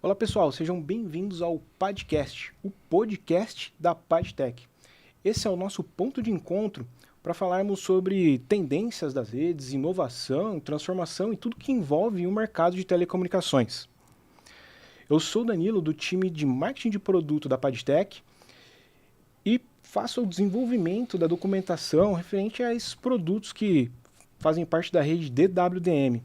Olá pessoal, sejam bem-vindos ao Padcast, o podcast da Padtech. Esse é o nosso ponto de encontro para falarmos sobre tendências das redes, inovação, transformação e tudo que envolve o mercado de telecomunicações. Eu sou o Danilo, do time de marketing de produto da Padtech e faço o desenvolvimento da documentação referente a esses produtos que fazem parte da rede DWDM.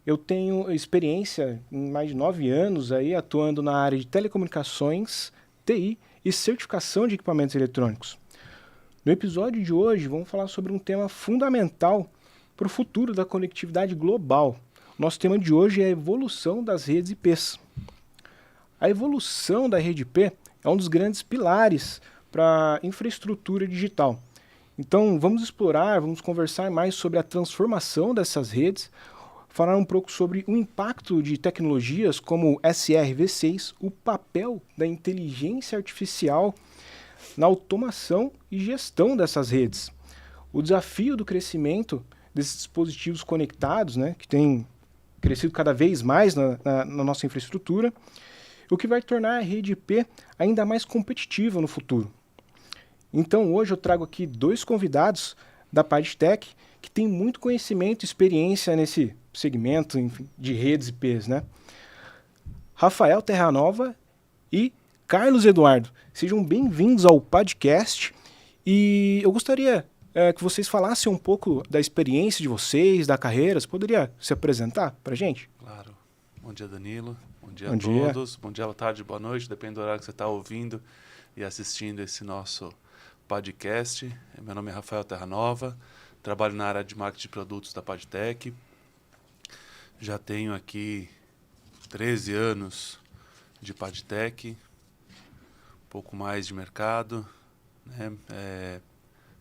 Eu tenho experiência em mais de 9 anos aí, atuando na área de telecomunicações, TI e certificação de equipamentos eletrônicos. No episódio de hoje, vamos falar sobre um tema fundamental para o futuro da conectividade global. Nosso tema de hoje é a evolução das redes IPs. A evolução da rede IP é um dos grandes pilares para a infraestrutura digital. Então, vamos conversar mais sobre a transformação dessas redes, falar um pouco sobre o impacto de tecnologias como SRv6, o papel da inteligência artificial na automação e gestão dessas redes, o desafio do crescimento desses dispositivos conectados, né, que tem crescido cada vez mais na nossa infraestrutura, o que vai tornar a rede IP ainda mais competitiva no futuro. Então, hoje eu trago aqui 2 convidados da Padtech que têm muito conhecimento e experiência nesse segmento, enfim, de redes IPs, né? Rafael Terranova e Carlos Eduardo. Sejam bem-vindos ao podcast e eu gostaria que vocês falassem um pouco da experiência de vocês, da carreira. Você poderia se apresentar para a gente? Claro. Bom dia, Danilo. Bom dia Bom a dia. todos. Bom dia, boa tarde, boa noite, depende do horário que você está ouvindo e assistindo esse nosso podcast. Meu nome é Rafael Terranova, trabalho na área de marketing de produtos da Padtech. Já tenho aqui 13 anos de Padtech, um pouco mais de mercado, né?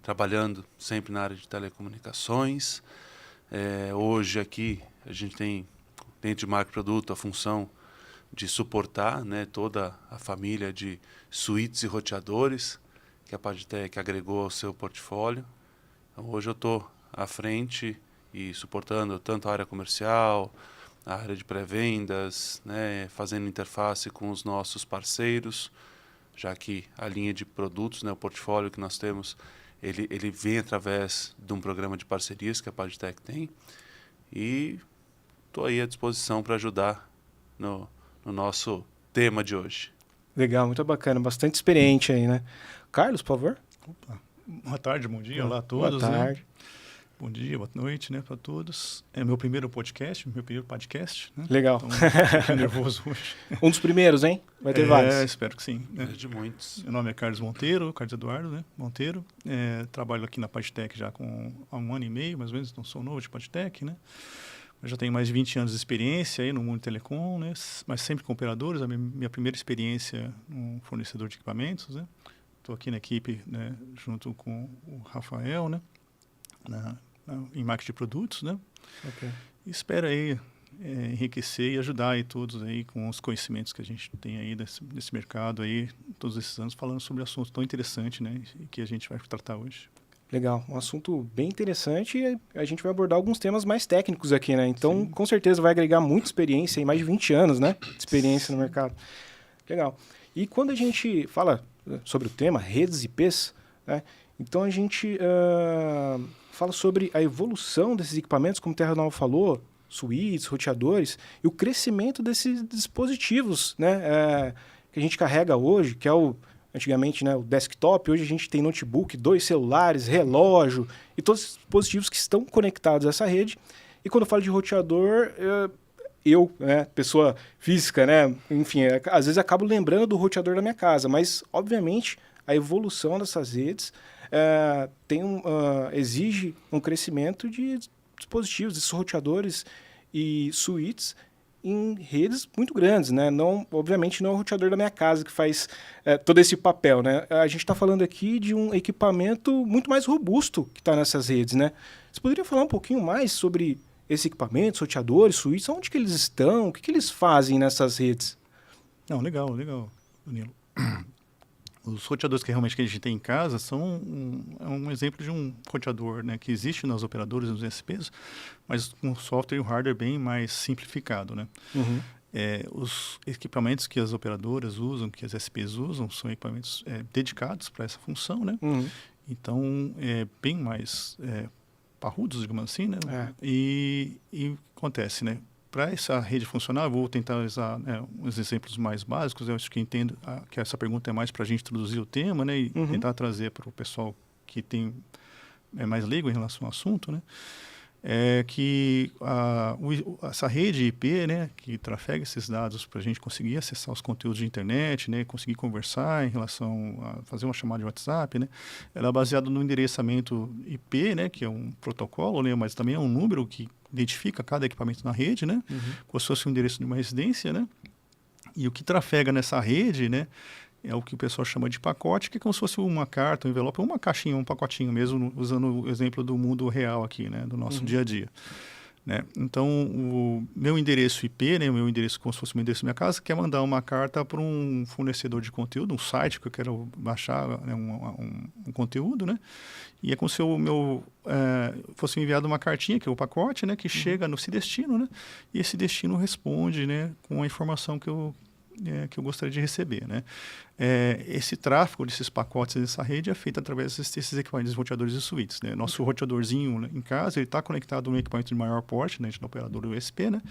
Trabalhando sempre na área de telecomunicações. Hoje aqui a gente tem, dentro de marketing de produto, a função de suportar, né, toda a família de suítes e roteadores que a Padtech agregou ao seu portfólio. Então, hoje eu estou à frente e suportando tanto a área comercial, a área de pré-vendas, né, fazendo interface com os nossos parceiros, já que a linha de produtos, né, o portfólio que nós temos, ele vem através de um programa de parcerias que a Padtech tem. E estou aí à disposição para ajudar no nosso tema de hoje. Legal, muito bacana, bastante experiente aí, né? Carlos, por favor. Opa. Boa tarde, bom dia, olá a todos. Boa tarde. Né? Bom dia, boa noite, né, para todos. É meu primeiro podcast, meu primeiro podcast. Né? Legal. Então, estou um pouco nervoso hoje. Um dos primeiros, hein? Vai ter vários. Espero que sim. Né? De muitos. Meu nome é Carlos Monteiro, Carlos Eduardo, né? Monteiro. Trabalho aqui na Padtech já há 1 ano e meio, mais ou menos, não sou novo de Padtech, né? Eu já tenho mais de 20 anos de experiência aí no mundo telecom, né? Mas sempre com operadores. A minha primeira experiência um fornecedor de equipamentos, né? Estou aqui na equipe, né, junto com o Rafael, né? Em marketing de produtos, né? Okay. E espero aí enriquecer e ajudar aí todos aí com os conhecimentos que a gente tem aí desse mercado aí, todos esses anos, falando sobre assuntos tão interessantes, né? E que a gente vai tratar hoje. Legal, um assunto bem interessante e a gente vai abordar alguns temas mais técnicos aqui, né? Então, sim, com certeza vai agregar muita experiência, mais de 20 anos, né? De experiência no mercado. Legal. E quando a gente fala sobre o tema redes IPs, né? Então a gente fala sobre a evolução desses equipamentos, como o Terranova falou, suítes, roteadores, e o crescimento desses dispositivos, né? Que a gente carrega hoje, que é antigamente, né, o desktop. Hoje a gente tem notebook, 2 celulares, relógio e todos os dispositivos que estão conectados a essa rede. E quando eu falo de roteador, né, pessoa física, né, enfim, às vezes acabo lembrando do roteador da minha casa, mas, obviamente, a evolução dessas redes exige um crescimento de dispositivos, desses roteadores e suítes em redes muito grandes, né? Não, obviamente não é o roteador da minha casa que faz todo esse papel, né? A gente está falando aqui de um equipamento muito mais robusto que está nessas redes, né? Você poderia falar um pouquinho mais sobre esses equipamentos, roteadores, suítes, onde que eles estão, o que eles fazem nessas redes? Não, legal, Danilo. Os roteadores que realmente que a gente tem em casa são um exemplo de um roteador, né, que existe nas operadoras, nos SPs, mas com software e hardware bem mais simplificado, né? Uhum. os equipamentos que as operadoras usam, que as SPs usam, são equipamentos dedicados para essa função, né? Então, bem mais parrudos, digamos assim, né? E acontece, né? Para essa rede funcionar, eu vou tentar usar uns exemplos mais básicos. Eu acho que entendo que essa pergunta é mais para a gente introduzir o tema, né? E tentar trazer para o pessoal que é mais leigo em relação ao assunto, né? Que essa rede IP, né, que trafega esses dados para a gente conseguir acessar os conteúdos de internet, né, conseguir conversar em relação a fazer uma chamada de WhatsApp, né, ela é baseada no endereçamento IP, né, que é um protocolo, né, mas também é um número que identifica cada equipamento na rede, né, como se fosse o endereço de uma residência, né, e o que trafega nessa rede, né, é o que o pessoal chama de pacote, que é como se fosse uma carta, um envelope, uma caixinha, um pacotinho mesmo, usando o exemplo do mundo real aqui, né, do nosso dia a dia. Né? Então, o meu endereço IP, né, o meu endereço como se fosse o meu endereço da minha casa, quer mandar uma carta para um fornecedor de conteúdo, um site que eu quero baixar, né, um conteúdo, né? E é como se fosse enviado uma cartinha, que é o pacote, né, que chega nesse destino, né? E esse destino responde, né, com a informação que eu gostaria de receber, né? Esse tráfego desses pacotes dessa rede é feito através desses equipamentos, roteadores e suítes, né? Nosso roteadorzinho, né, em casa, ele está conectado no equipamento de maior porte, né, da operadora USP, né?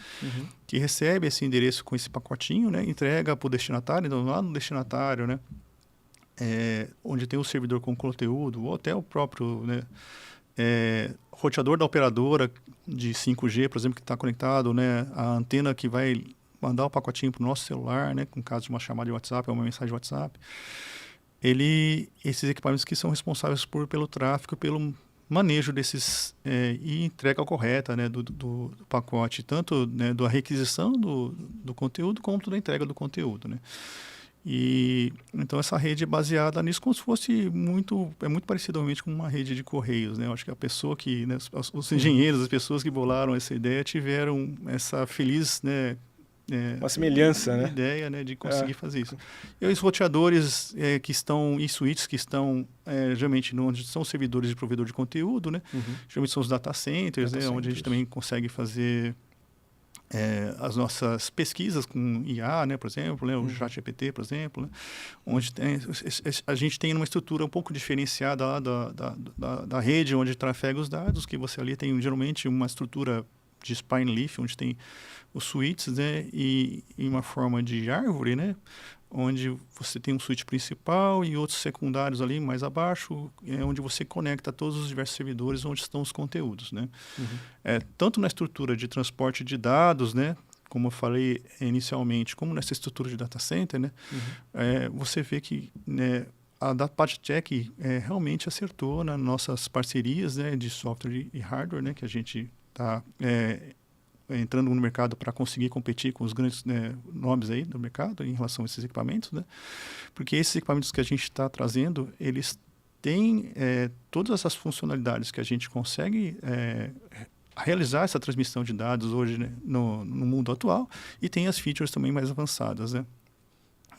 Que recebe esse endereço com esse pacotinho, né? Entrega para o destinatário, então lá no destinatário, né? Onde tem o servidor com conteúdo, ou até o próprio, né, roteador da operadora de 5G, por exemplo, que está conectado, né? A antena que vai mandar o pacotinho para o nosso celular, né, com caso de uma chamada de WhatsApp ou uma mensagem de WhatsApp. Esses equipamentos que são responsáveis pelo tráfego, pelo manejo desses e entrega correta, né, do pacote, tanto, né, da requisição do conteúdo quanto da entrega do conteúdo, né. E então essa rede é baseada nisso como se fosse muito parecido realmente com uma rede de correios, né? Eu acho que a pessoa que, né, os engenheiros, as pessoas que bolaram essa ideia tiveram essa feliz, né, uma semelhança, né? Ideia, né, de conseguir fazer isso. E os roteadores que estão, e suítes que estão, geralmente, onde são os servidores de provedor de conteúdo, né? Geralmente são os data centers, né? Onde a gente também consegue fazer as nossas pesquisas com IA, né, por exemplo, né, o ChatGPT, por exemplo, né, onde a gente tem uma estrutura um pouco diferenciada lá da rede onde trafega os dados, que você ali tem geralmente uma estrutura de spine leaf, onde tem os suítes, né, e em uma forma de árvore, né, onde você tem um suíte principal e outros secundários ali mais abaixo, onde você conecta todos os diversos servidores onde estão os conteúdos, né. Tanto na estrutura de transporte de dados, né, como eu falei inicialmente, como nessa estrutura de data center, né, você vê que, né, a PadTech realmente acertou nas nossas parcerias, né, de software e hardware, né, que a gente está entrando no mercado para conseguir competir com os grandes, né, nomes aí do mercado em relação a esses equipamentos, né? Porque esses equipamentos que a gente está trazendo, eles têm todas essas funcionalidades que a gente consegue realizar essa transmissão de dados hoje, né, no mundo atual, e tem as features também mais avançadas, né?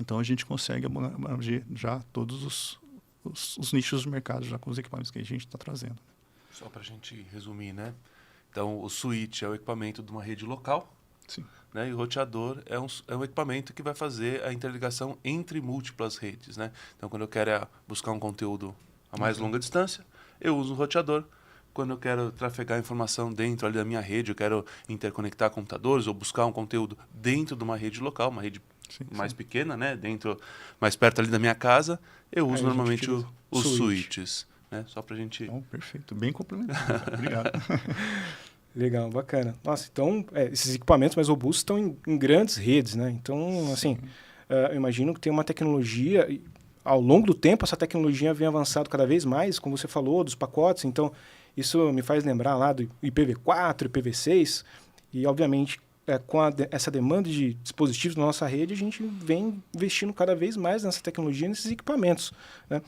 Então a gente consegue abranger já todos os nichos do mercado já com os equipamentos que a gente está trazendo. Só para a gente resumir, né? Então, o switch é o equipamento de uma rede local. Sim. Né? E o roteador é um equipamento que vai fazer a interligação entre múltiplas redes. Né? Então, quando eu quero buscar um conteúdo a mais longa distância, eu uso o roteador. Quando eu quero trafegar informação dentro ali da minha rede, eu quero interconectar computadores ou buscar um conteúdo dentro de uma rede local, uma rede mais pequena, né? Mais perto ali da minha casa, eu uso normalmente os switches. Né? Só pra gente... Então, perfeito, bem complementar. Obrigado. Legal, bacana. Nossa, então, esses equipamentos mais robustos estão em grandes redes, né? Então, assim, eu imagino que tem uma tecnologia, ao longo do tempo, essa tecnologia vem avançando cada vez mais, como você falou, dos pacotes. Então, isso me faz lembrar lá do IPv4, IPv6, e, obviamente, com essa demanda de dispositivos na nossa rede, a gente vem investindo cada vez mais nessa tecnologia, nesses equipamentos, né?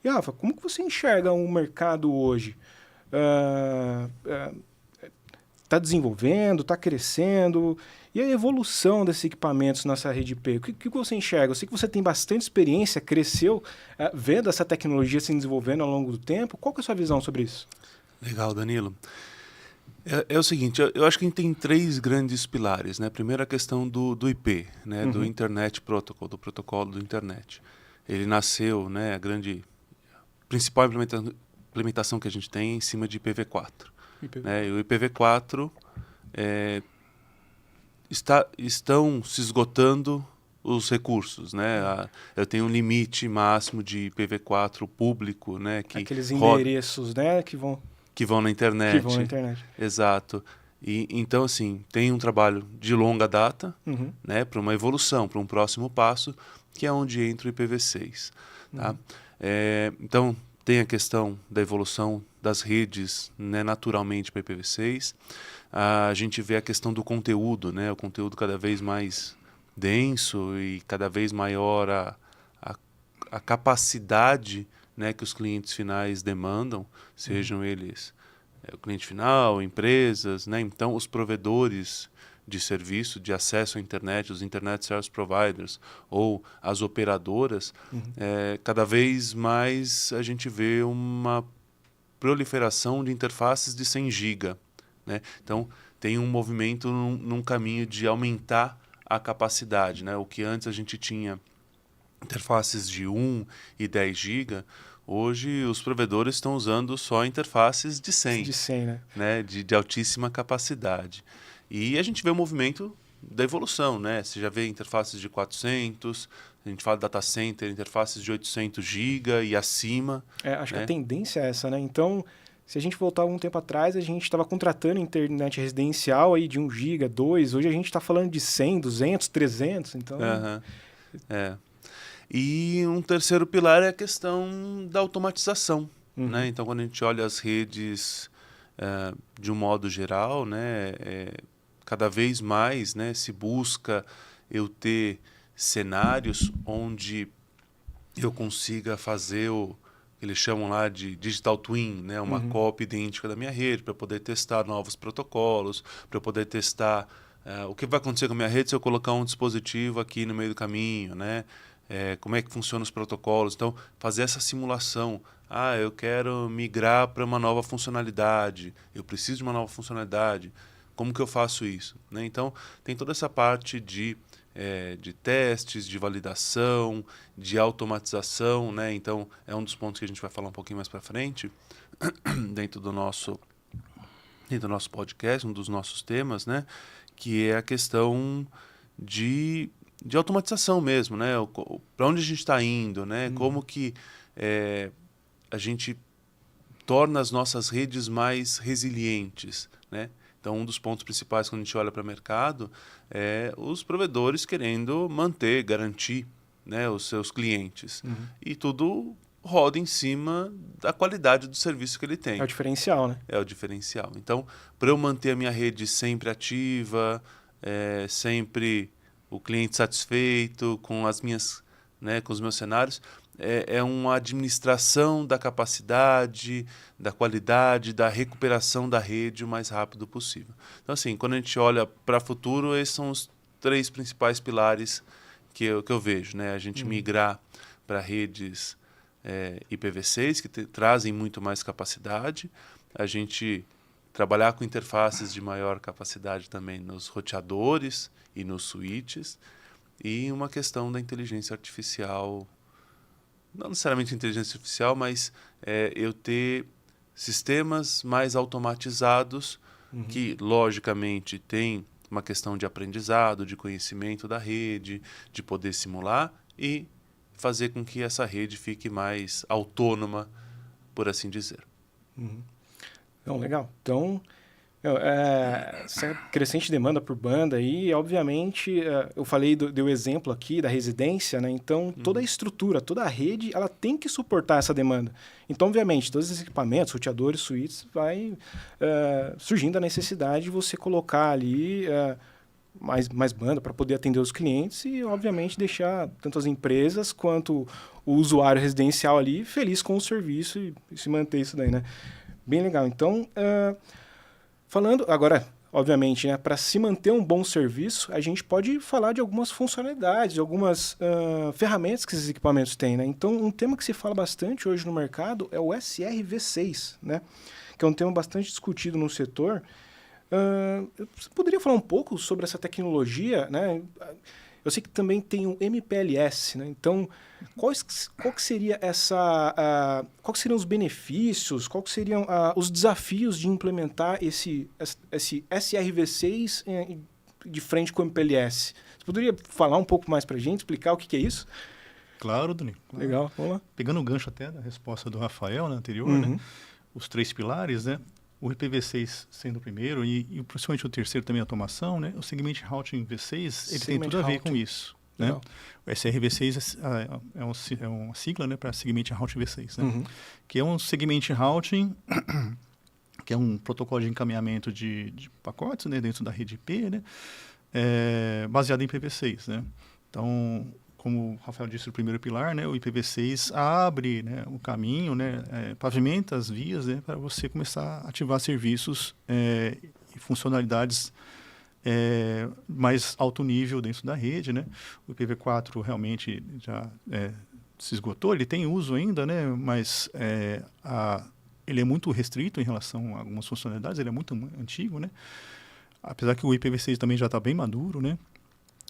E, Rafa, como que você enxerga o mercado hoje? Está desenvolvendo, está crescendo? E a evolução desses equipamentos nessa rede IP? O que você enxerga? Eu sei que você tem bastante experiência, cresceu vendo essa tecnologia se desenvolvendo ao longo do tempo. Qual que é a sua visão sobre isso? Legal, Danilo. É o seguinte, eu acho que a gente tem 3 grandes pilares, né? Primeiro a questão do IP, né? Do Internet Protocol, do protocolo do Internet. Ele nasceu, né? A principal implementação que a gente tem é em cima de IPv4. Né? E o IPv4 estão se esgotando os recursos, né? Eu tenho um limite máximo de IPv4 público, né? Aqueles endereços, né? Que vão na internet. Que vão na internet. Exato. E, então, assim, tem um trabalho de longa data, né? Para uma evolução, para um próximo passo, que é onde entra o IPv6. Tá? Então, tem a questão da evolução das redes, né, naturalmente para IPv6. A gente vê a questão do conteúdo, né? O conteúdo cada vez mais denso e cada vez maior a capacidade, né, que os clientes finais demandam, sejam eles o cliente final, empresas, né? Então os provedores de serviço, de acesso à internet, os Internet Service Providers ou as operadoras, cada vez mais a gente vê uma proliferação de interfaces de 100 GB. Né? Então tem um movimento num caminho de aumentar a capacidade, né? O que antes a gente tinha interfaces de 1 e 10 GB, hoje os provedores estão usando só interfaces de 100. De 100, né? De altíssima capacidade. E a gente vê o movimento da evolução, né? Você já vê interfaces de 400, a gente fala de data center, interfaces de 800 GB e acima. Acho que a tendência é essa, né? Então, se a gente voltar algum tempo atrás, a gente estava contratando internet residencial aí de 1 GB, 2, hoje a gente está falando de 100, 200, 300, então... E um terceiro pilar é a questão da automatização. Né? Então, quando a gente olha as redes de um modo geral, né, cada vez mais, né, se busca eu ter cenários onde eu consiga fazer o que eles chamam lá de digital twin, né, uma cópia idêntica da minha rede, para poder testar novos protocolos, para poder testar o que vai acontecer com a minha rede se eu colocar um dispositivo aqui no meio do caminho, né? Como é que funcionam os protocolos. Então, fazer essa simulação. Eu quero migrar para uma nova funcionalidade, eu preciso de uma nova funcionalidade, como que eu faço isso? Né? Então, tem toda essa parte de testes, de validação, de automatização. Né? Então, é um dos pontos que a gente vai falar um pouquinho mais para frente, dentro do nosso podcast, um dos nossos temas, né? Que é a questão de automatização mesmo, né? Para onde a gente está indo, né? Como que a gente torna as nossas redes mais resilientes, né? Então, um dos pontos principais quando a gente olha para o mercado é os provedores querendo manter, garantir, né, os seus clientes. E tudo roda em cima da qualidade do serviço que ele tem. É o diferencial, né? É o diferencial. Então, para eu manter a minha rede sempre ativa, sempre o cliente satisfeito com as minhas, né, com os meus cenários, é uma administração da capacidade, da qualidade, da recuperação da rede o mais rápido possível. Então, assim, quando a gente olha para o futuro, esses são os 3 principais pilares que eu vejo, né? A gente migrar para redes IPv6, que trazem muito mais capacidade, a gente trabalhar com interfaces de maior capacidade também nos roteadores e nos switches, e uma questão da inteligência artificial, não necessariamente inteligência artificial, mas eu ter sistemas mais automatizados que, logicamente, tem uma questão de aprendizado, de conhecimento da rede, de poder simular e fazer com que essa rede fique mais autônoma, por assim dizer. Não, legal. Então, essa crescente demanda por banda aí, obviamente, eu falei do exemplo aqui da residência, né? Então, toda a estrutura, toda a rede, ela tem que suportar essa demanda. Então, obviamente, todos esses equipamentos, roteadores, suítes, vai surgindo a necessidade de você colocar ali mais banda para poder atender os clientes e, obviamente, deixar tanto as empresas quanto o usuário residencial ali feliz com o serviço e se manter isso daí, né? Bem legal. Então, falando agora, obviamente, né, para se manter um bom serviço, a gente pode falar de algumas funcionalidades, de algumas ferramentas que esses equipamentos têm, né? Então, um tema que se fala bastante hoje no mercado é o SRv6, né? Que é um tema bastante discutido no setor, Você poderia falar um pouco sobre essa tecnologia, né? Eu sei que também tem o MPLS, né? Então, qual que seria quais seriam os benefícios, quais seriam os desafios de implementar esse SRv6 de frente com o MPLS? Você poderia falar um pouco mais para a gente, explicar o que é isso? Claro, Dani. Claro. Legal, vamos lá. Pegando o gancho até da resposta do Rafael, né, anterior, Uhum. né? Os 3 pilares, né? O IPv6 sendo o primeiro e principalmente o terceiro também a automação, né? O Segment Routing V6, ele tem tudo a ver com isso. Né? O SRv6 é uma sigla, né, para Segment Routing V6, né? Que é um Segment Routing, que é um protocolo de encaminhamento de pacotes, né, dentro da rede IP, né, baseado em IPv6. Né? Então, como o Rafael disse, o primeiro pilar, né, o IPv6 abre, né, o caminho, né, pavimenta as vias, né, para você começar a ativar serviços e funcionalidades mais alto nível dentro da rede, né? O IPv4 realmente já se esgotou, ele tem uso ainda, né? Mas ele é muito restrito em relação a algumas funcionalidades, ele é muito antigo, né? Apesar que o IPv6 também já está bem maduro, né?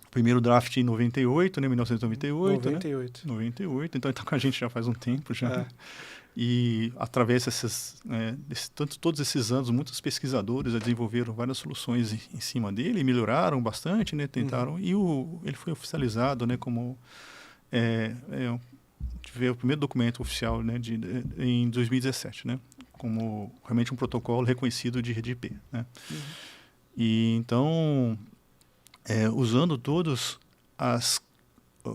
Primeiro draft em 98, né? 1998. 98. Né? 98, então está com a gente já faz um tempo já. E através todos esses anos, muitos pesquisadores desenvolveram várias soluções em cima dele, melhoraram bastante, né? Tentaram, e ele foi oficializado, né? Como o primeiro documento oficial, né? Em 2017, né? Como realmente um protocolo reconhecido de rede IP, né? E então, usando todos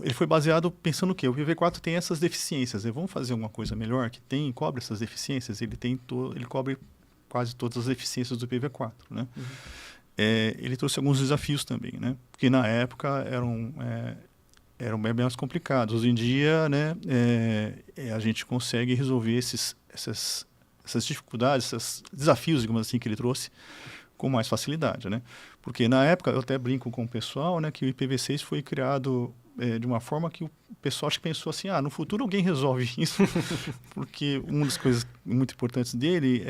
ele foi baseado pensando o quê? O IPv4 tem essas deficiências. Vamos fazer uma coisa melhor que cobre essas deficiências? Ele cobre quase todas as deficiências do IPv4. Né? Ele trouxe alguns desafios também, né? Porque na época eram bem mais complicados. Hoje em dia, né, a gente consegue resolver essas dificuldades, esses desafios, digamos assim, que ele trouxe com mais facilidade. Né? Porque na época, eu até brinco com o pessoal, né, que o IPv6 foi criado de uma forma que o pessoal acho que pensou assim, no futuro alguém resolve isso, porque uma das coisas muito importantes dele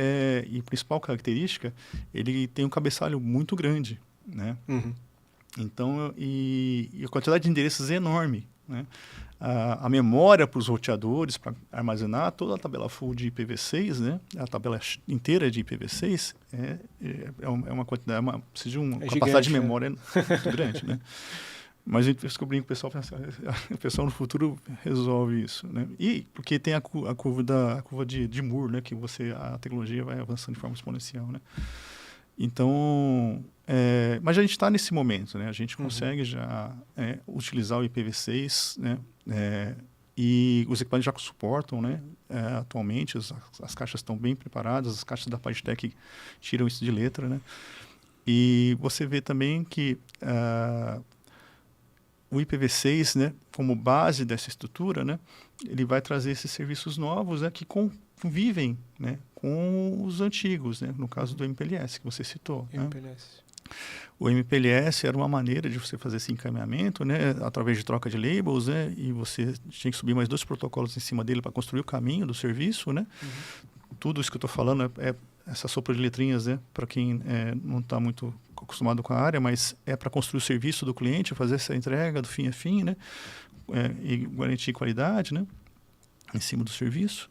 e principal característica, ele tem um cabeçalho muito grande, né? Então, e a quantidade de endereços é enorme, né? A memória para os roteadores, para armazenar toda a tabela full de IPv6, né? A tabela inteira de IPv6 é uma quantidade, precisa de uma capacidade de memória muito grande, né? Mas eu descobri que o pessoal no futuro resolve isso, né? E porque tem a curva de Moore, né? Que a tecnologia vai avançando de forma exponencial, né? Então, mas a gente está nesse momento, né? A gente consegue já utilizar o IPv6, né? E os equipamentos já suportam, né? Atualmente as caixas estão bem preparadas, as caixas da PagTech tiram isso de letra, né? E você vê também que o IPv6, né, como base dessa estrutura, né, ele vai trazer esses serviços novos, né, que convivem, né, com os antigos, né, no caso do MPLS que você citou. MPLS. Né? O MPLS era uma maneira de você fazer esse encaminhamento, né, através de troca de labels, né, e você tinha que subir mais 2 protocolos em cima dele para construir o caminho do serviço, né. Tudo isso que eu estou falando é essa sopa de letrinhas, né, para quem não está muito acostumado com a área, mas é para construir o serviço do cliente, fazer essa entrega do fim a fim, né, e garantir qualidade, né, em cima do serviço.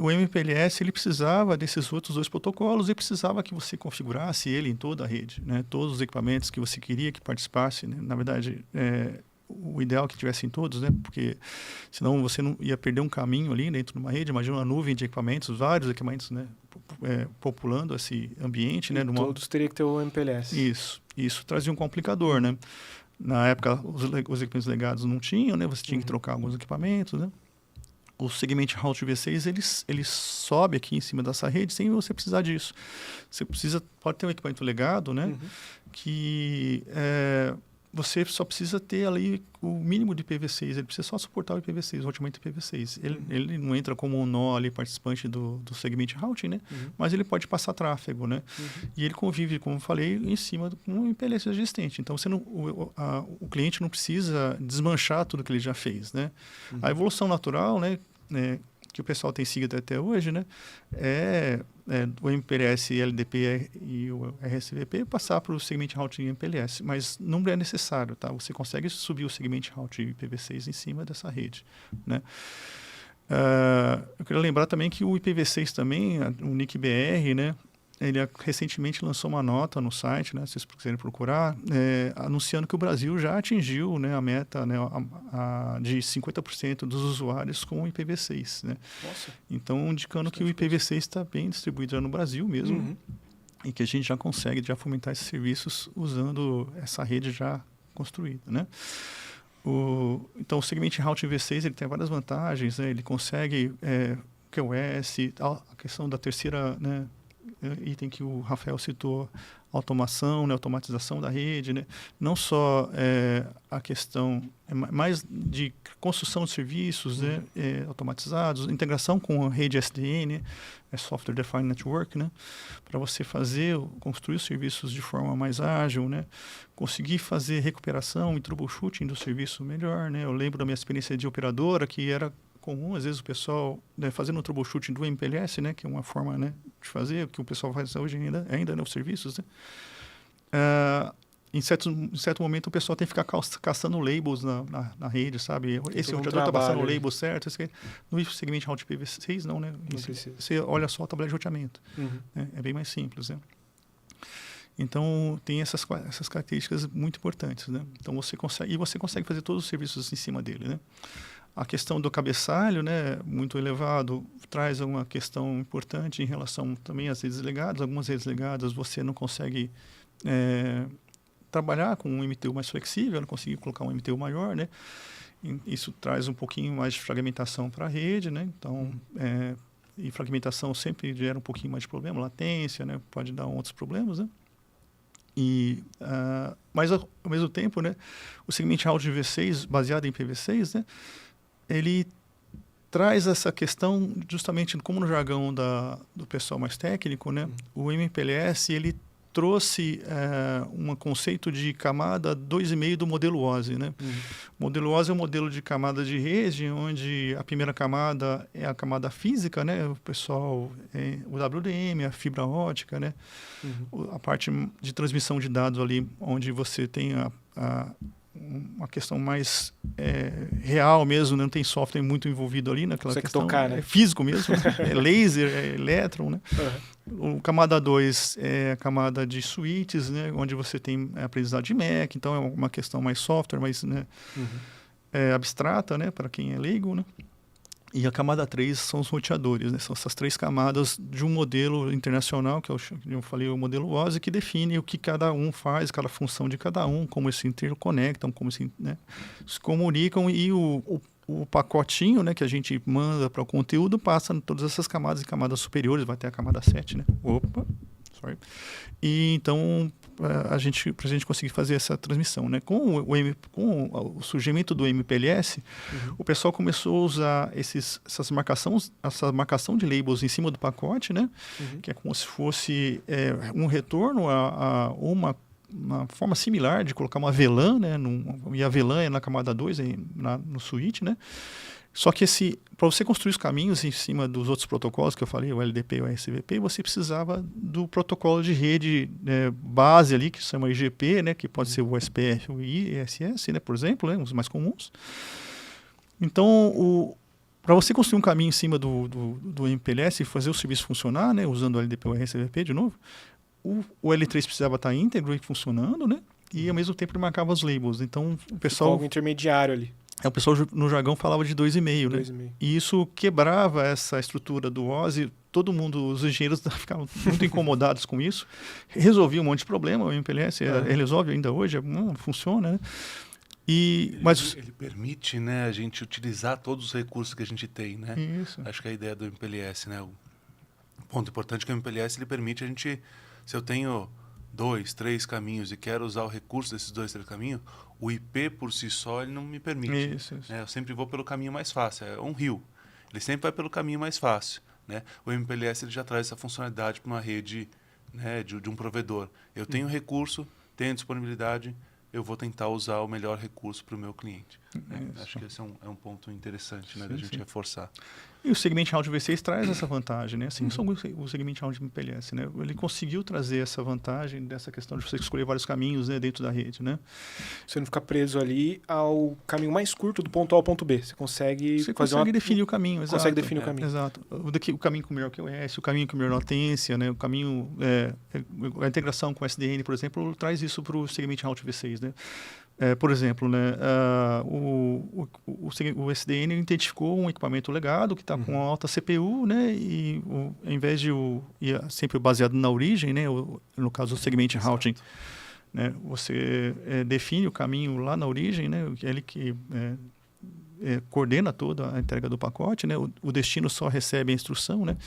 O MPLS ele precisava desses outros 2 protocolos e precisava que você configurasse ele em toda a rede, né, todos os equipamentos que você queria que participasse, né, na verdade o ideal é que tivesse em todos, né? Porque senão você não ia perder um caminho ali dentro de uma rede. Imagina uma nuvem de equipamentos, vários equipamentos, né? Populando esse ambiente, né? Todos teriam que ter o MPLS. Isso trazia um complicador, né? Na época, os equipamentos legados não tinham, né? Você tinha que trocar alguns equipamentos, né? O Segment Routing V6, ele sobe aqui em cima dessa rede sem você precisar disso. Você pode ter um equipamento legado, né? Que você só precisa ter ali o mínimo de IPv6, ele precisa só suportar o IPv6, o roteamento IPv6. Ele não entra como um nó ali participante do Segment Routing, né? Mas ele pode passar tráfego, né? E ele convive, como eu falei, em cima de um MPLS existente. Então, o cliente não precisa desmanchar tudo que ele já fez, né? A evolução natural, né, que o pessoal tem seguido até hoje, né, do MPLS, LDP e o RSVP passar para o Segment Routing MPLS, mas não é necessário, tá? Você consegue subir o Segment Routing IPv6 em cima dessa rede, né? Eu queria lembrar também que o IPv6 também, o NIC-BR, né? Ele recentemente lançou uma nota no site, né, se vocês quiserem procurar, anunciando que o Brasil já atingiu, né, a meta, né, de 50% dos usuários com o IPv6. Né? Nossa. Então, indicando que o IPv6 está bem distribuído já no Brasil mesmo, e que a gente já consegue já fomentar esses serviços usando essa rede já construída. Né? Então, o Segment Routing V6 ele tem várias vantagens, né? Ele consegue QoS, a questão da terceira, né, item que o Rafael citou, automação, né, automatização da rede, né? Não só a questão mais de construção de serviços, né, automatizados, integração com a rede SDN, Software Defined Network, né, para você construir os serviços de forma mais ágil, né, conseguir fazer recuperação e troubleshooting do serviço melhor, né. Eu lembro da minha experiência de operadora, que era comum, às vezes, o pessoal, né, fazendo o troubleshooting do MPLS, né, que é uma forma, né, de fazer, que o pessoal faz hoje ainda nos serviços, né. Em certo momento, o pessoal tem que ficar caçando labels na rede, sabe? Esse roteador está passando o label certo. No Segment Route IPv6, não, né? Você olha só a tabela de roteamento. Né? É bem mais simples, né? Então, tem essas características muito importantes, né? Então, você consegue fazer todos os serviços em cima dele, né? A questão do cabeçalho, né, muito elevado, traz uma questão importante em relação também às redes legadas. Algumas redes legadas você não consegue trabalhar com um MTU mais flexível, não conseguir colocar um MTU maior, né? Isso traz um pouquinho mais de fragmentação para a rede, né? Então, e fragmentação sempre gera um pouquinho mais de problema, latência, né? Pode dar outros problemas, né? Mas, ao mesmo tempo, né, o Segment Routing V6, baseado em IPv6, né, ele traz essa questão justamente como no jargão do pessoal mais técnico, né? O MPLS ele trouxe um conceito de camada 2,5 do modelo OSI, né? O modelo OSI é um modelo de camada de rede, onde a primeira camada é a camada física, né? O pessoal, o WDM, a fibra ótica, né? A parte de transmissão de dados ali, onde você tem uma questão mais real mesmo, né? Não tem software muito envolvido ali naquela questão. Tocar, né? É físico mesmo, é laser, é elétron, né? O camada 2 é a camada de switches, né? Onde você tem aprendizado de Mac, então é uma questão mais software, mais, né, abstrata, né? Para quem é leigo, né? E a camada 3 são os roteadores, né? São essas 3 camadas de um modelo internacional, que eu falei, o modelo OSI, que define o que cada um faz, cada função de cada um, como eles se interconectam, como se comunicam, e o pacotinho, né, que a gente manda para o conteúdo passa em todas essas camadas, e camadas superiores, vai ter a camada 7, né? E então, para a gente conseguir fazer essa transmissão, né? Com o surgimento do MPLS, o pessoal começou a usar essa marcação de labels em cima do pacote, né? Que é como se fosse um retorno a uma forma similar de colocar uma VLAN, né? E a VLAN é na camada 2, no switch, né? Só que para você construir os caminhos em cima dos outros protocolos que eu falei, o LDP e o RSVP, você precisava do protocolo de rede base ali, que se chama IGP, né, que pode ser o SPF ou o ISS, né, por exemplo, né, os mais comuns. Então, para você construir um caminho em cima do MPLS e fazer o serviço funcionar, né, usando o LDP ou o RSVP de novo, o L3 precisava estar íntegro e funcionando, né, e ao mesmo tempo ele marcava os labels. Então, o pessoal... algo intermediário ali. O pessoal no jargão falava de 2,5, né? 2,5. E isso quebrava essa estrutura do OSI. Todo mundo, os engenheiros ficavam muito incomodados com isso. Resolvia um monte de problema. O MPLS resolve ainda hoje, funciona, né? Ele permite, né, a gente utilizar todos os recursos que a gente tem, né? Isso. Acho que é a ideia do MPLS, né? O ponto importante é que o MPLS ele permite a gente, se eu tenho 2, 3 caminhos e quero usar o recurso desses 2, 3 caminhos, o IP por si só ele não me permite. Isso. Né? Eu sempre vou pelo caminho mais fácil, é um rio. Ele sempre vai pelo caminho mais fácil. Né? O MPLS ele já traz essa funcionalidade para uma rede, né, de um provedor. Eu tenho recurso, tenho disponibilidade, eu vou tentar usar o melhor recurso para o meu cliente. Acho que esse é um ponto interessante, né, da gente reforçar. E o Segment Route V6 traz essa vantagem, né? Assim como o Segment Route MPLS, né? Ele conseguiu trazer essa vantagem dessa questão de você escolher vários caminhos, né, dentro da rede, né? Você não fica preso ali ao caminho mais curto do ponto A ao ponto B. Você consegue definir o caminho, exato. Consegue definir o caminho. Exato. O caminho com o melhor QoS, o caminho com melhor latência, né? O caminho, a integração com o SDN, por exemplo, traz isso para o Segment Route V6, né? Por exemplo, né, o SDN identificou um equipamento legado que está com alta CPU, né, e ao invés de sempre baseado na origem, né, no caso do Segment Routing, né, você define o caminho lá na origem, né, ele que coordena toda a entrega do pacote, né, o destino só recebe a instrução, né,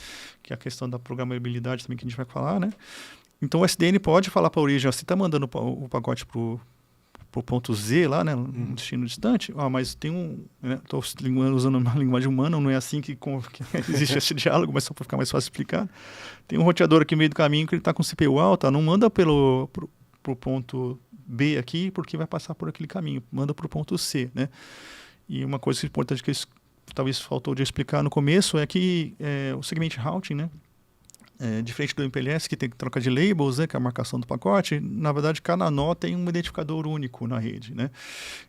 que é a questão da programabilidade também que a gente vai falar, né. Então o SDN pode falar para a origem, você está mandando o pacote para o ponto Z lá, né, um destino distante, mas tem estou usando uma linguagem humana, não é assim que existe esse diálogo, mas só para ficar mais fácil explicar. Tem um roteador aqui no meio do caminho que ele está com CPU alta, não manda pro ponto B aqui, porque vai passar por aquele caminho, manda para o ponto C, né. E uma coisa importante que talvez faltou de explicar no começo é que o Segment Routing, né, diferente do MPLS, que tem troca de labels, né, que é a marcação do pacote, na verdade, cada nó tem um identificador único na rede, né?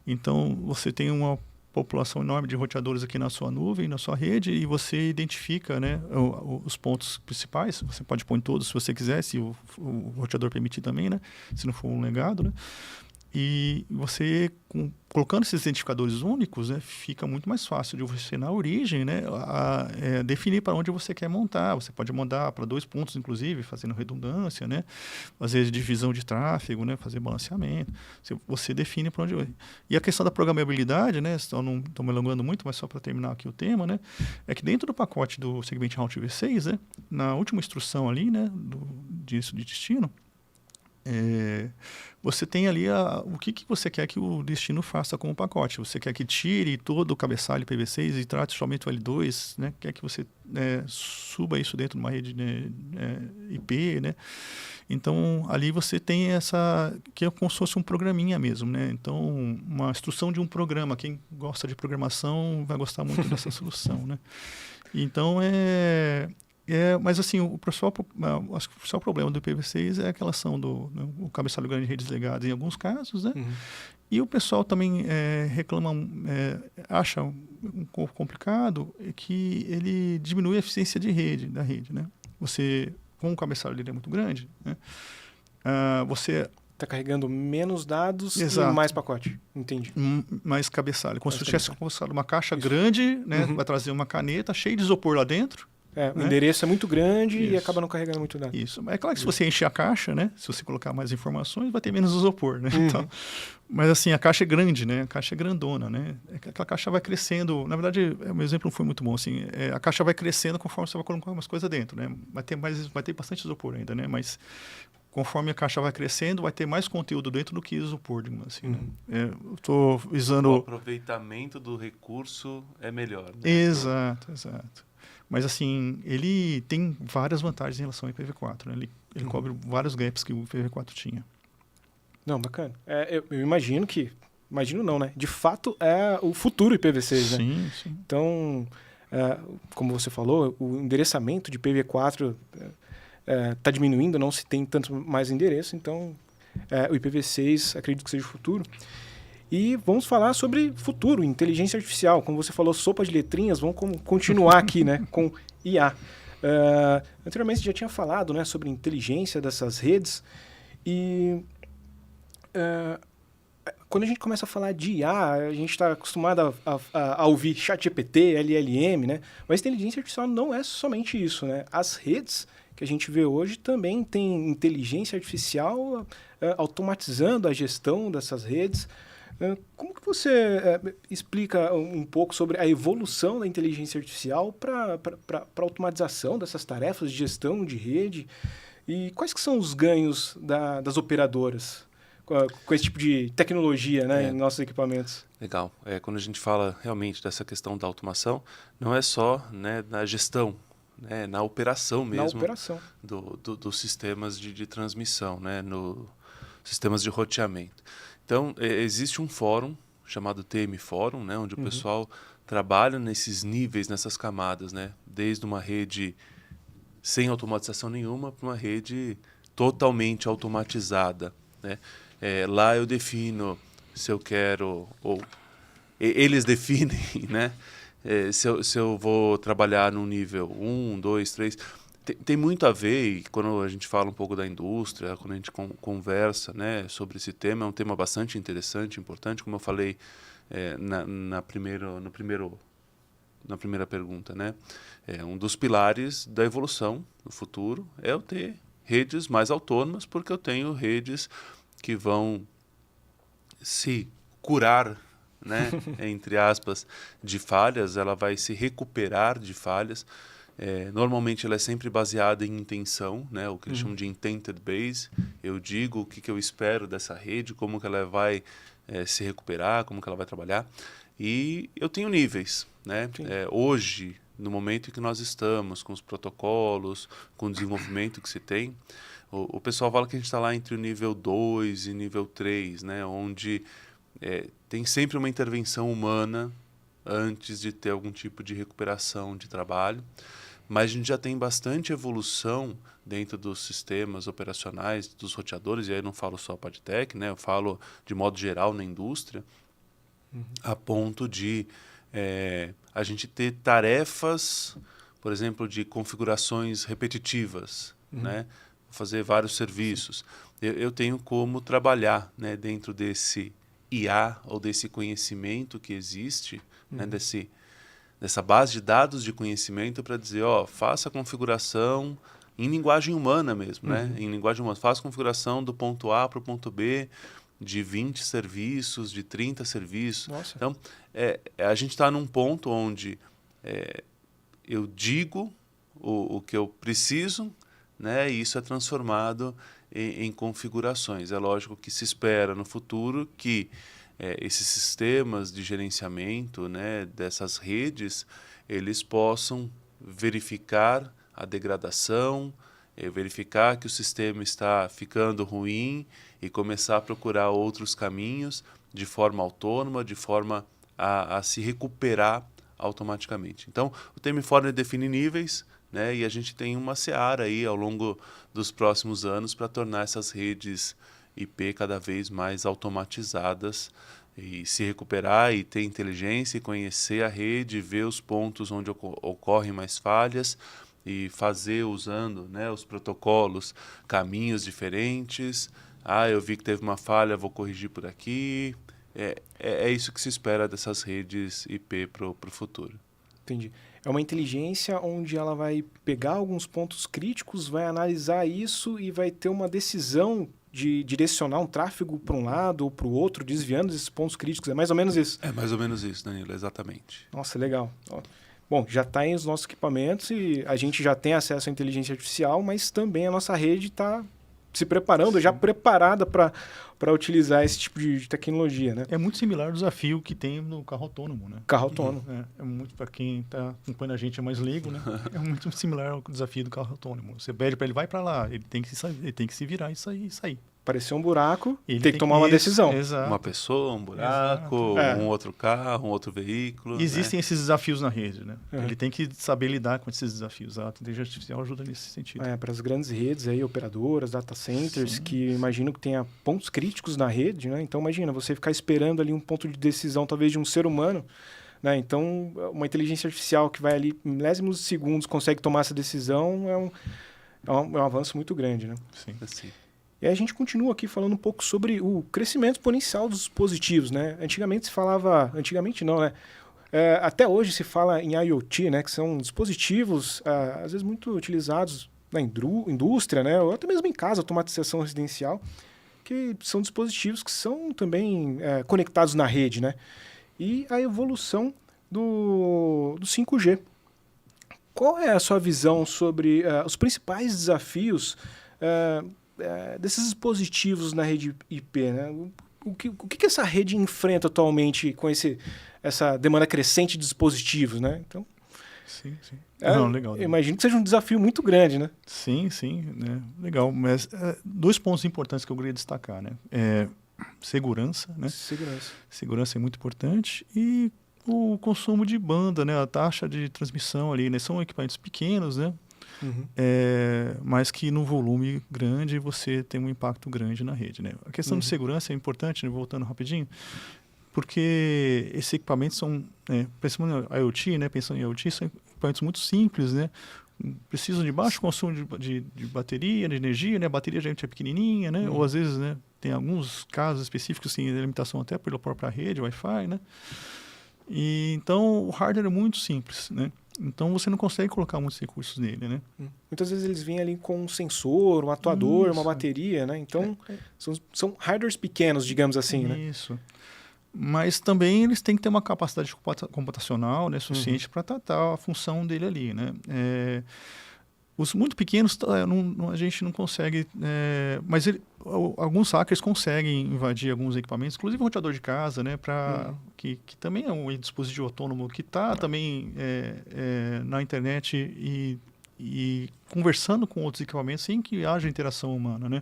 Então, você tem uma população enorme de roteadores aqui na sua nuvem, na sua rede, e você identifica, né, os pontos principais. Você pode pôr em todos se você quiser, se o roteador permitir também, né? Se não for um legado, né? E você, colocando esses identificadores únicos, né, fica muito mais fácil de você, na origem, né, definir para onde você quer montar. Você pode mandar para 2 pontos, inclusive, fazendo redundância, né, fazer divisão de tráfego, né, fazer balanceamento. Você define para onde... E a questão da programabilidade, né, não estou me alongando muito, mas só para terminar aqui o tema, né, é que dentro do pacote do Segment Route V6, né, na última instrução ali, né, disso de destino, você tem ali o que você quer que o destino faça com o pacote. Você quer que tire todo o cabeçalho IPv6 e trate somente o L2, né? Quer que você suba isso dentro de uma rede IP, né? Então, ali você tem que é como se fosse um programinha mesmo, né? Então, uma instrução de um programa. Quem gosta de programação vai gostar muito dessa solução, né? Então, mas assim, acho que o principal problema do IPv6 é aquela ação o cabeçalho grande de redes legadas em alguns casos, né? E o pessoal também reclama, acha um pouco complicado que ele diminui a eficiência da rede, né? Você, com o cabeçalho dele é muito grande, né? Você está carregando menos dados e mais pacote. Entendi. Mais cabeçalho. Como se você tivesse uma caixa grande, né? Vai trazer uma caneta cheia de isopor lá dentro. O endereço é muito grande e acaba não carregando muito dado. Isso. É claro que se você encher a caixa, né? Se você colocar mais informações, vai ter menos isopor, né? Então, mas assim, a caixa é grande, né? A caixa é grandona, né? Aquela caixa vai crescendo. Na verdade, o meu exemplo não foi muito bom. Assim, a caixa vai crescendo conforme você vai colocando umas coisas dentro, né? Vai ter bastante isopor ainda, né? Mas conforme a caixa vai crescendo, vai ter mais conteúdo dentro do que isopor, digamos assim. Né? Estou visando... O aproveitamento do recurso é melhor, né? Exato. Mas, assim, ele tem várias vantagens em relação ao IPv4. Né? Ele cobre vários gaps que o IPv4 tinha. Não, bacana. Eu imagino que... Imagino não, né? De fato, é o futuro IPv6, né? Sim. Então, como você falou, o endereçamento de IPv4 está diminuindo, não se tem tanto mais endereço. Então, o IPv6 acredito que seja o futuro. E vamos falar sobre futuro, inteligência artificial. Como você falou, sopa de letrinhas, vamos continuar aqui, né, com IA. Anteriormente você já tinha falado, né, sobre a inteligência dessas redes. E quando a gente começa a falar de IA, a gente está acostumado a ouvir ChatGPT, LLM, né? Mas inteligência artificial não é somente isso, né? As redes que a gente vê hoje também tem inteligência artificial automatizando a gestão dessas redes. Como que você explica um pouco sobre a evolução da inteligência artificial para a automatização dessas tarefas de gestão de rede? E quais que são os ganhos das operadoras com esse tipo de tecnologia, né, em nossos equipamentos? Legal. Quando a gente fala realmente dessa questão da automação, não é só, né, na gestão, né, na operação mesmo dos sistemas de transmissão, né, no sistemas de roteamento. Então, existe um fórum, chamado TM Forum, né, onde o pessoal trabalha nesses níveis, nessas camadas, né, desde uma rede sem automatização nenhuma para uma rede totalmente automatizada, né. Lá eu defino se eu quero, ou eles definem, né, se eu vou trabalhar no nível 1, 2, 3. Tem muito a ver, e quando a gente fala um pouco da indústria, quando a gente conversa, né, sobre esse tema, é um tema bastante interessante, importante, como eu falei na primeira pergunta, né? Um dos pilares da evolução no futuro é eu ter redes mais autônomas, porque eu tenho redes que vão se curar, né, entre aspas, de falhas, ela vai se recuperar de falhas. Normalmente ela é sempre baseada em intenção, né, o que eles chamam de intended base. Eu digo o que eu espero dessa rede, como que ela vai se recuperar, como que ela vai trabalhar. E eu tenho níveis, né? Hoje, no momento em que nós estamos, com os protocolos, com o desenvolvimento que se tem, o pessoal fala que a gente está lá entre o nível 2 e nível 3, né, onde tem sempre uma intervenção humana antes de ter algum tipo de recuperação de trabalho. Mas a gente já tem bastante evolução dentro dos sistemas operacionais, dos roteadores, e aí eu não falo só PadTech, né? Eu falo de modo geral na indústria, a ponto de a gente ter tarefas, por exemplo, de configurações repetitivas, né? Fazer vários serviços. Eu tenho como trabalhar, né, dentro desse IA ou desse conhecimento que existe, né, dessa base de dados de conhecimento para dizer, faça a configuração em linguagem humana mesmo, né? Em linguagem humana. Faça a configuração do ponto A para o ponto B de 20 serviços, de 30 serviços. Nossa. Então, a gente está num ponto onde eu digo o que eu preciso, né? E isso é transformado em configurações. É lógico que se espera no futuro que esses sistemas de gerenciamento, né, dessas redes, eles possam verificar a degradação, verificar que o sistema está ficando ruim e começar a procurar outros caminhos de forma autônoma, de forma a se recuperar automaticamente. Então, o TM Forum define níveis, né, e a gente tem uma seara aí ao longo dos próximos anos para tornar essas redes IP cada vez mais automatizadas e se recuperar e ter inteligência e conhecer a rede, ver os pontos onde ocorrem mais falhas e fazer usando, né, os protocolos, caminhos diferentes. Eu vi que teve uma falha, vou corrigir por aqui. É isso que se espera dessas redes IP para o futuro. Entendi. É uma inteligência onde ela vai pegar alguns pontos críticos, vai analisar isso e vai ter uma decisão de direcionar um tráfego para um lado ou para o outro, desviando esses pontos críticos. É mais ou menos isso? É mais ou menos isso, Danilo, exatamente. Nossa, legal. Bom, já está em os nossos equipamentos e a gente já tem acesso à inteligência artificial, mas também a nossa rede está se preparando, já preparada para utilizar esse tipo de tecnologia, né? É muito similar ao desafio que tem no carro autônomo, né? Carro autônomo. É muito, para quem está acompanhando a gente é mais leigo, né? É muito similar ao desafio do carro autônomo. Você pede para ele, vai para lá, ele tem que se virar e sair. Apareceu um buraco, ele tem que tomar uma decisão. Exato. Uma pessoa, um buraco, um outro carro, um outro veículo. Existem esses desafios na rede, né? Uhum. Ele tem que saber lidar com esses desafios. A inteligência artificial ajuda nesse sentido. Para as grandes redes aí, operadoras, data centers, que imagino que tenha pontos críticos na rede, né? Então imagina, você ficar esperando ali um ponto de decisão, talvez de um ser humano, né? Então uma inteligência artificial que vai ali em milésimos de segundos consegue tomar essa decisão é um avanço muito grande, né? Sim. Assim. E aí a gente continua aqui falando um pouco sobre o crescimento exponencial dos dispositivos, né? Antigamente se falava... Antigamente não, né? Até hoje se fala em IoT, né? Que são dispositivos, às vezes, muito utilizados na indústria, né? Ou até mesmo em casa, automatização residencial, que são dispositivos que são também conectados na rede, né? E a evolução do 5G. Qual é a sua visão sobre os principais desafios desses dispositivos na rede IP, né? O que essa rede enfrenta atualmente com essa demanda crescente de dispositivos, né? Então, sim. Não, legal. Imagino que seja um desafio muito grande, né? Sim, né? Legal. Mas dois pontos importantes que eu queria destacar, né? segurança, né? Segurança É muito importante. E o consumo de banda, né? A taxa de transmissão ali, né? São equipamentos pequenos, né? Mas que no volume grande você tem um impacto grande na rede, né? A questão de segurança é importante, né? Voltando rapidinho, porque esses equipamentos são, pensando em IoT, né? Pensando em IoT, são equipamentos muito simples, né? Precisam de baixo consumo de bateria, de energia, né? A bateria geralmente é pequenininha, né? Ou às vezes, né? Tem alguns casos específicos, assim, de limitação até pela própria rede, Wi-Fi, né? E, então, o hardware é muito simples, né? Então, você não consegue colocar muitos recursos nele, né? Muitas vezes eles vêm ali com um sensor, um atuador, uma bateria, né? Então, são hardwares pequenos, digamos assim, né? Isso. Mas também eles têm que ter uma capacidade computacional, né, suficiente para tratar a função dele ali, né? Os muito pequenos a gente não consegue, mas alguns hackers conseguem invadir alguns equipamentos, inclusive o roteador de casa, né, que também é um dispositivo autônomo que está também na internet e conversando com outros equipamentos sem que haja interação humana, né?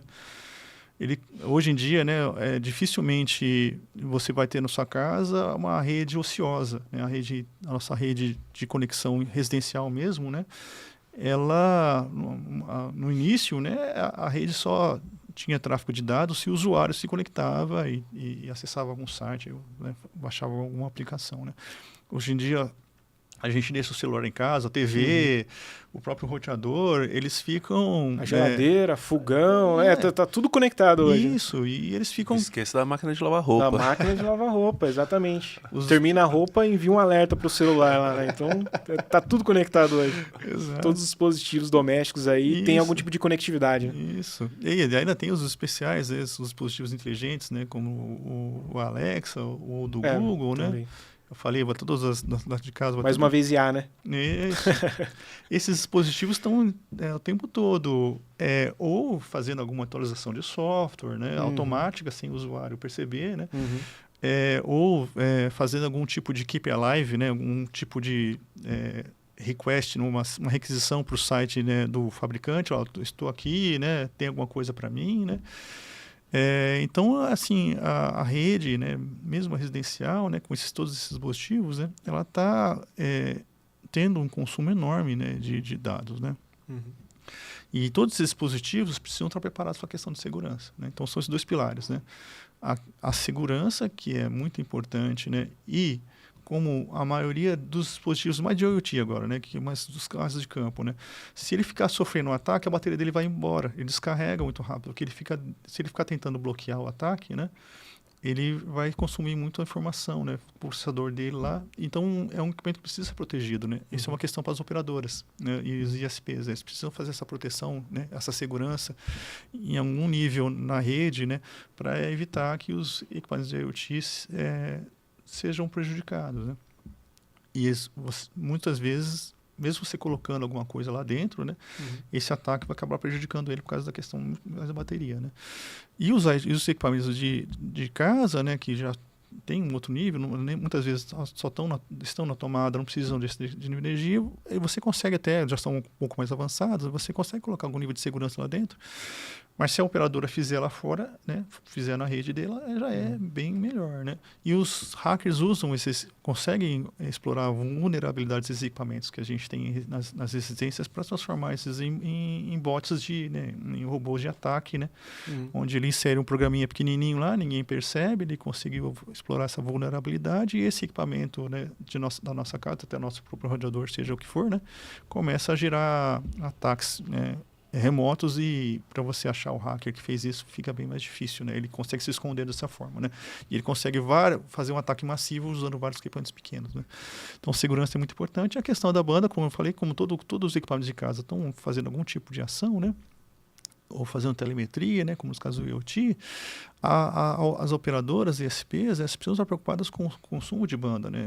Hoje em dia, né, dificilmente você vai ter na sua casa uma rede ociosa, né? A nossa rede de conexão residencial mesmo, né? Ela, no início, né, a rede só tinha tráfego de dados se o usuário se conectava e acessava algum site, né, baixava alguma aplicação, né? Hoje em dia, a gente deixa o celular em casa, a TV, o próprio roteador, eles ficam... A geladeira, fogão, tá tudo conectado hoje. Isso, e eles ficam... Esqueça da máquina de lavar roupa. Da máquina de lavar roupa, exatamente. Termina a roupa e envia um alerta pro celular lá, né? Então, tá tudo conectado hoje. Exato. Todos os dispositivos domésticos aí têm algum tipo de conectividade. Né? Isso. E ainda tem os especiais, os dispositivos inteligentes, né? Como o Alexa, ou do Google, também. né? Eu falei, todas as de casa... Mais uma vez IA, né? Isso. Esses dispositivos estão o tempo todo ou fazendo alguma atualização de software, né, automática, sem o usuário perceber, né? Ou fazendo algum tipo de keep alive, né, algum tipo de request, uma requisição para o site, né, do fabricante, estou aqui, né, tem alguma coisa para mim, né? Então, assim, a rede, né, mesmo a residencial, né, com todos esses dispositivos, né, ela está tendo um consumo enorme, né, de dados, né? E todos esses dispositivos precisam estar preparados para a questão de segurança, né? Então, são esses dois pilares, né? A segurança, que é muito importante, né? E como a maioria dos dispositivos, mais de IoT agora, né, que mais dos casos de campo, né, se ele ficar sofrendo um ataque, a bateria dele vai embora, ele descarrega muito rápido, porque se ele ficar tentando bloquear o ataque, né, ele vai consumir muita informação, né, o processador dele lá, então é um equipamento que precisa ser protegido, né, isso é uma questão para as operadoras, né, e os ISPs, eles precisam fazer essa proteção, né, essa segurança em algum nível na rede, né, para evitar que os equipamentos de IoT sejam prejudicados, né? E muitas vezes, mesmo você colocando alguma coisa lá dentro, né, esse ataque vai acabar prejudicando ele por causa da questão da bateria, né? E os equipamentos de casa, né, que já tem um outro nível, muitas vezes só estão na tomada, não precisam de nível de energia, e você consegue até, já estão um pouco mais avançados, você consegue colocar algum nível de segurança lá dentro, mas se a operadora fizer lá fora, né, fizer na rede dela, já é bem melhor, né? E os hackers conseguem explorar vulnerabilidades desses equipamentos que a gente tem nas residências para transformar esses em bots em robôs de ataque, né? Onde ele insere um programinha pequenininho lá, ninguém percebe, ele conseguiu explorar essa vulnerabilidade e esse equipamento, né, da nossa casa, até nosso próprio roteador, seja o que for, né, começa a gerar ataques, né, remotos, e para você achar o hacker que fez isso fica bem mais difícil, né? Ele consegue se esconder dessa forma, né? E ele consegue fazer um ataque massivo usando vários equipamentos pequenos, né? Então, segurança é muito importante. A questão da banda, como eu falei, como todos os equipamentos de casa estão fazendo algum tipo de ação, né? Ou fazendo telemetria, né, como nos casos do IoT, as operadoras e ISPs, precisam estar preocupadas com o consumo de banda, né?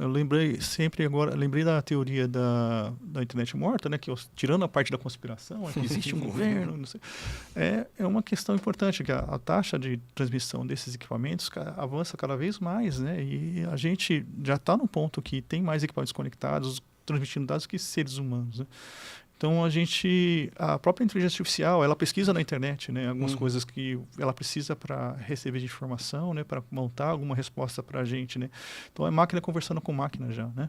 Eu lembrei da teoria da internet morta, né, que tirando a parte da conspiração, que existe um governo, não sei, é uma questão importante, que a taxa de transmissão desses equipamentos avança cada vez mais, né? E a gente já está no ponto que tem mais equipamentos conectados, transmitindo dados que seres humanos, né? Então a própria inteligência artificial, ela pesquisa na internet, né, algumas coisas que ela precisa para receber de informação, né, para montar alguma resposta para a gente, né. Então é máquina conversando com máquina já, né.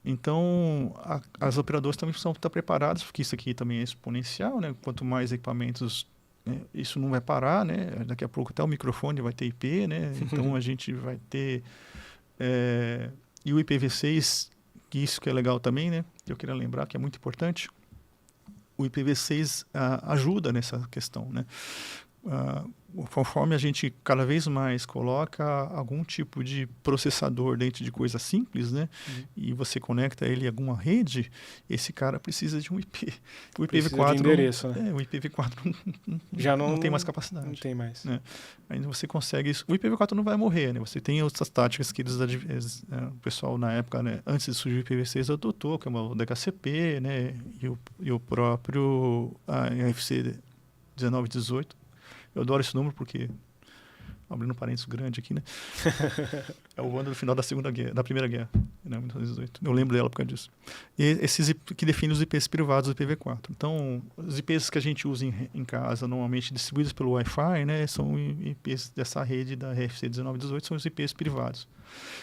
Então as operadoras também precisam estar preparadas, porque isso aqui também é exponencial, né. Quanto mais equipamentos, isso não vai parar, né. Daqui a pouco até o microfone vai ter IP, né. Então a gente vai ter e o IPv6, que isso que é legal também, né? Eu queria lembrar que é muito importante. O IPv6 ajuda nessa questão, né? Conforme a gente cada vez mais coloca algum tipo de processador dentro de coisa simples, né? E você conecta ele a alguma rede, esse cara precisa de um IP. O IPv4 de endereço, né? O IPv4 já não tem mais capacidade. Não tem mais. Né? Ainda você consegue isso. O IPv4 não vai morrer, né? Você tem outras táticas que o pessoal na época, né, antes de surgir o IPv6 adotou, que é o DHCP, né? E o próprio RFC 1918. Eu adoro esse número porque, abrindo um parênteses grande aqui, né? É o ano do final da Primeira Guerra, né? 1918. Eu lembro dela por causa disso. E esses que definem os IPs privados do IPv4. Então, os IPs que a gente usa em casa, normalmente distribuídos pelo Wi-Fi, né? São IPs dessa rede da RFC 1918, são os IPs privados.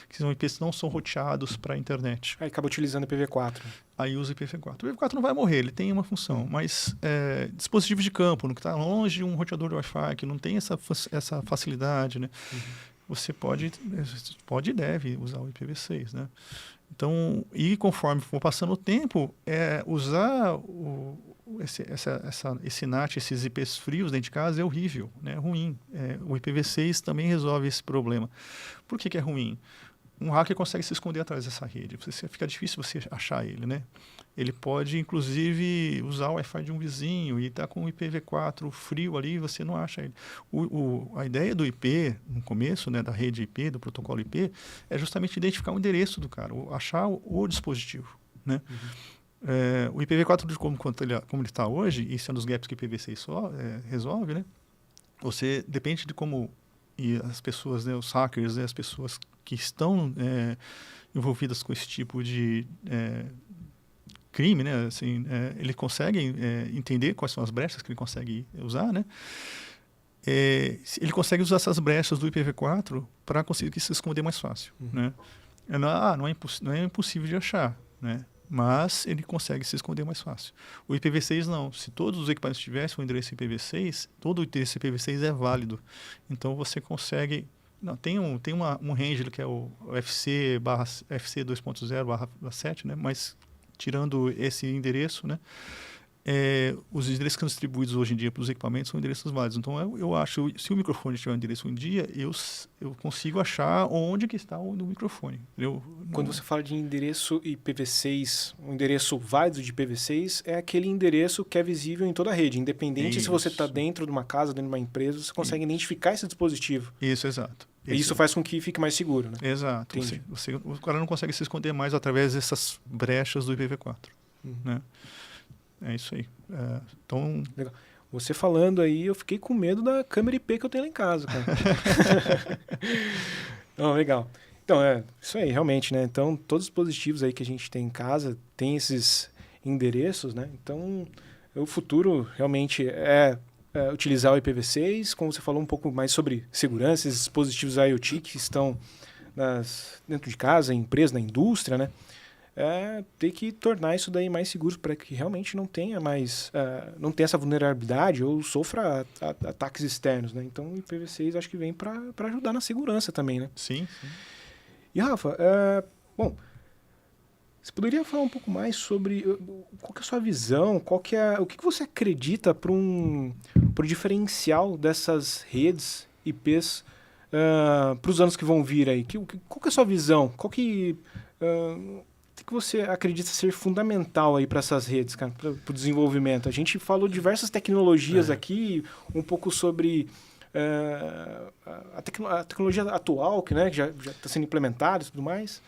Que são IPs que não são roteados para a internet. Aí acaba utilizando o IPv4. Aí usa o IPv4. O IPv4 não vai morrer, ele tem uma função, mas dispositivos de campo, que está longe de um roteador de Wi-Fi, que não tem essa facilidade, né? Você pode e deve usar o IPv6, né? Então, e conforme for passando o tempo, usar esse NAT, esses IPs frios dentro de casa é horrível, né? É ruim. O IPv6 também resolve esse problema. Por que é ruim? Um hacker consegue se esconder atrás dessa rede. Fica difícil você achar ele, né? Ele pode, inclusive, usar o Wi-Fi de um vizinho e estar com o IPv4 frio ali, você não acha ele. A ideia do IP, no começo, né, da rede IP, do protocolo IP, é justamente identificar o endereço do cara, achar o dispositivo, né? O IPv4, como ele está hoje, isso é um dos gaps que o IPv6 resolve, né? Você depende de como as pessoas, né, os hackers, né, as pessoas que estão envolvidas com esse tipo de crime, né? Assim, ele consegue entender quais são as brechas que ele consegue usar, né? Ele consegue usar essas brechas do IPv4 para conseguir se esconder mais fácil, né? Não é impossível de achar, né? Mas ele consegue se esconder mais fácil. O IPv6 não. Se todos os equipamentos tivessem um endereço IPv6, todo o endereço IPv6 é válido. Então você consegue... Não, tem um range que é o FC 2.0/7, né? Mas tirando esse endereço, né? Os endereços que são distribuídos hoje em dia para os equipamentos são endereços válidos. Então, eu acho, se o microfone tiver um endereço um dia, eu consigo achar onde que está o microfone. Quando você fala de endereço IPv6, um endereço válido de IPv6 é aquele endereço que é visível em toda a rede, independente se você está dentro de uma casa, dentro de uma empresa, você consegue identificar esse dispositivo. Isso, exato. E isso faz com que fique mais seguro, né? Exato. O cara não consegue se esconder mais através dessas brechas do IPv4. Né? É isso aí. Então... Legal. Você falando aí, eu fiquei com medo da câmera IP que eu tenho lá em casa, cara. Não, legal. Então, isso aí, realmente, né? Então, todos os dispositivos aí que a gente tem em casa tem esses endereços, né? Então, o futuro realmente é utilizar o IPv6, como você falou um pouco mais sobre segurança, esses dispositivos IoT que estão dentro de casa, em empresa, na indústria, né? Ter que tornar isso daí mais seguro para que realmente não tenha mais, não tenha essa vulnerabilidade ou sofra ataques externos, né? Então o IPv6 acho que vem para ajudar na segurança também, né? Sim. E Rafa, você poderia falar um pouco mais sobre qual que é a sua visão, o que você acredita para o diferencial dessas redes IPs para os anos que vão vir aí? Qual que é a sua visão? Qual que você acredita ser fundamental aí para essas redes, cara, para o desenvolvimento? A gente falou diversas tecnologias aqui, um pouco sobre a tecnologia atual, que, né, já está sendo implementada e tudo mais.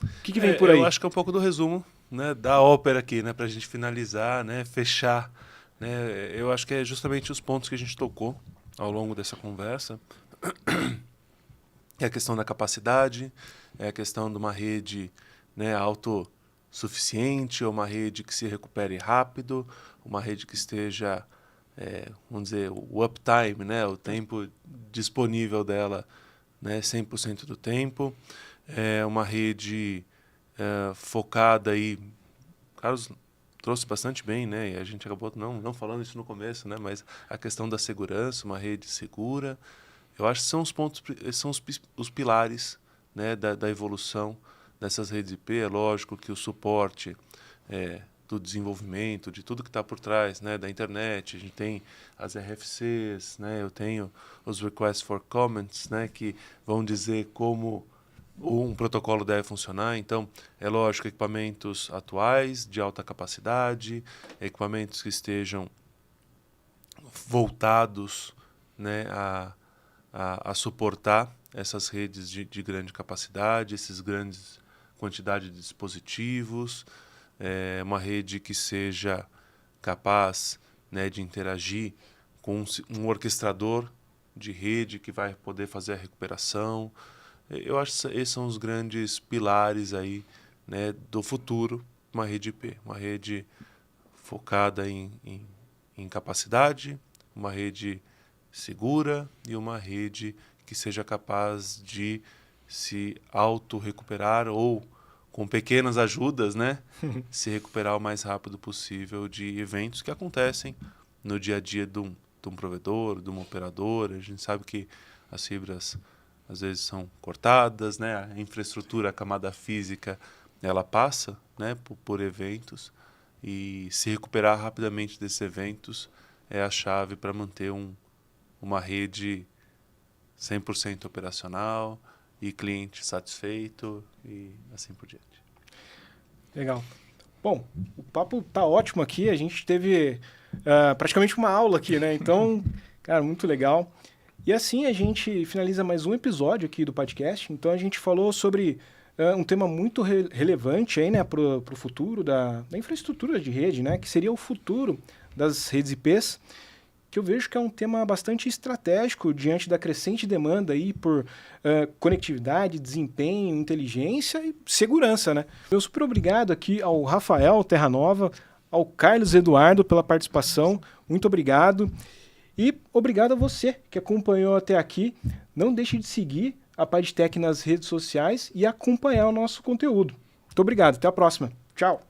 O que vem por aí? Eu acho que é um pouco do resumo, né, da ópera aqui, né, para a gente finalizar, né, fechar. Né, eu acho que é justamente os pontos que a gente tocou ao longo dessa conversa. É a questão da capacidade, é a questão de uma rede, né, suficiente, ou uma rede que se recupere rápido, uma rede que esteja, vamos dizer, o uptime, né, o tempo disponível dela, né, 100% do tempo. Uma rede focada aí, Carlos trouxe bastante bem, né, e a gente acabou não falando isso no começo, né, mas a questão da segurança, uma rede segura. Eu acho que são os pontos, são os pilares, né, da evolução dessas redes IP. É lógico que o suporte do desenvolvimento, de tudo que está por trás, né, da internet, a gente tem as RFCs, né, eu tenho os Requests for Comments, né, que vão dizer como um protocolo deve funcionar. Então, é lógico, equipamentos atuais, de alta capacidade, equipamentos que estejam voltados, né, a suportar essas redes de grande capacidade, esses grandes quantidade de dispositivos, uma rede que seja capaz, né, de interagir com um orquestrador de rede que vai poder fazer a recuperação. Eu acho que esses são os grandes pilares aí, né, do futuro, uma rede IP, uma rede focada em capacidade, uma rede segura e uma rede que seja capaz de se auto-recuperar ou, com pequenas ajudas, né, se recuperar o mais rápido possível de eventos que acontecem no dia a dia de um provedor, de uma operadora. A gente sabe que as fibras às vezes são cortadas, né, a infraestrutura, a camada física, ela passa, né, por eventos, e se recuperar rapidamente desses eventos é a chave para manter uma rede 100% operacional e cliente satisfeito e assim por diante. Legal. Bom, o papo tá ótimo aqui, a gente teve praticamente uma aula aqui, né? Então, cara, muito legal. E assim a gente finaliza mais um episódio aqui do podcast. Então a gente falou sobre um tema muito relevante aí, né, para o futuro da infraestrutura de rede, né, que seria o futuro das redes IPs, que eu vejo que é um tema bastante estratégico diante da crescente demanda aí por conectividade, desempenho, inteligência e segurança, né? Meu super obrigado aqui ao Rafael Terranova, ao Carlos Eduardo pela participação, muito obrigado. E obrigado a você que acompanhou até aqui. Não deixe de seguir a PadTech nas redes sociais e acompanhar o nosso conteúdo. Muito obrigado, até a próxima. Tchau!